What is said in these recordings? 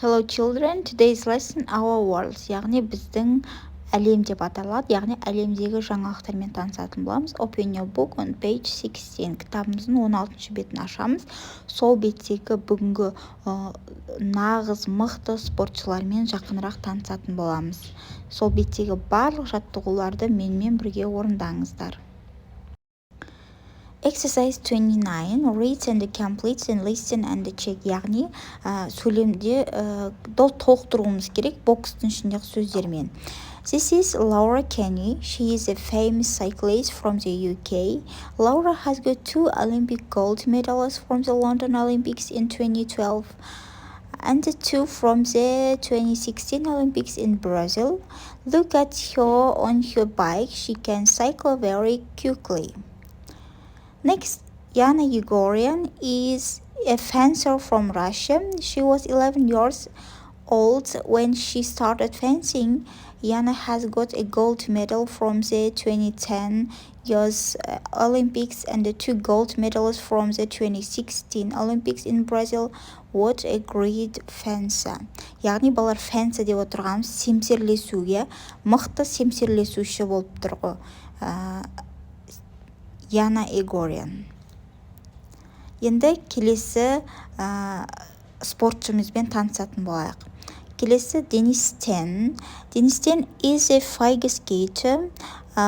Hello children, today's lesson our world, яғни біздің әлем деп аталады, яғни әлемдегі жаңалықтармен танысатын боламыз. Open your book on page 16. Кітабымыздың 16 бетін ашамыз. Сол беттегі бүгінгі нағыз мықты спортшылармен жақынырақ танысатын боламыз. Сол беттегі барлық жаттығуларды менімен бірге орындаңыздар. Exercise 29, read and complete and listen and check. Яғни сөйлемде толықтыруымыз керек бокстың ішіндегі сөздермен. This is Laura Kenny. She is a famous cyclist from the UK. Laura has got 2 Olympic gold medals from the London Olympics in 2012 and 2 from the 2016 Olympics in Brazil. Look at her on her bike. She can cycle very quickly. Next, Yana Yegorian is a fencer from Russia. She was 11 years old when she started fencing. Yana has got a gold medal from the 2010 US Olympics and the 2 gold medals from the 2016 Olympics in Brazil. What a great fencer. Яғни балар фенсер деп отырғанымыз семсерлесуге, мықты семсерлесуші болып тұр ғой. Yana Egorian. Енді келесі спортшымызбен танысатын болайық. Келесі Денис Тен. Денис Тен is a figure skater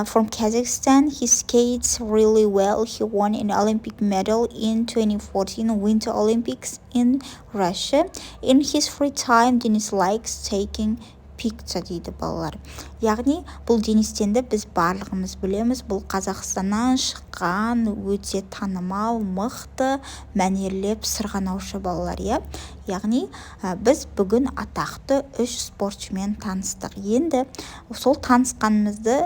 from Kazakhstan. He skates really well. He won an Olympic medal in 2014 Winter Olympics in Russia. In his free time, Денис likes taking пикча дейді балалар. Яғни бұл Денис Тенді біз барлығымыз білеміз. Бұл Қазақстаннан шыққан өте танымал, мықты, мәнерлеп сырғанаушы балалар. Яғни біз бүгін атақты 3 спортшымен таныстық. Енді сол танысқанымызды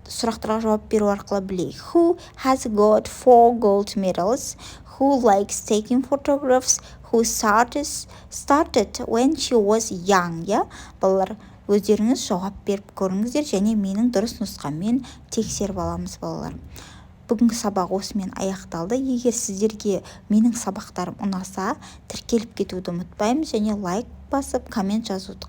сұрақтарға жауап беру арқылы білейік. Who has got 4 gold medals? Who likes taking photographs? Who started when she was young? Балалар, өздеріңіз жауап беріп көріңіздер және менің дұрыс нұсқаммен тексеріп аламыз балалар. Бүгінгі сабақ осымен аяқталды. Егер сіздерге менің сабақтарым ұнаса, тіркеліп кетуді ұмытпаймыз және лайк басып, коммент жазуды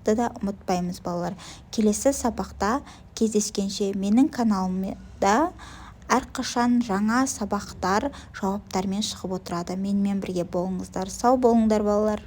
да ұмытпаймыз балалар. Келесі сабақта кездескенше менің каналымда әрқашан жаңа сабақтар жауаптармен шығып отырады. Менімен бірге болыңыздар. Сау болыңдар балалар.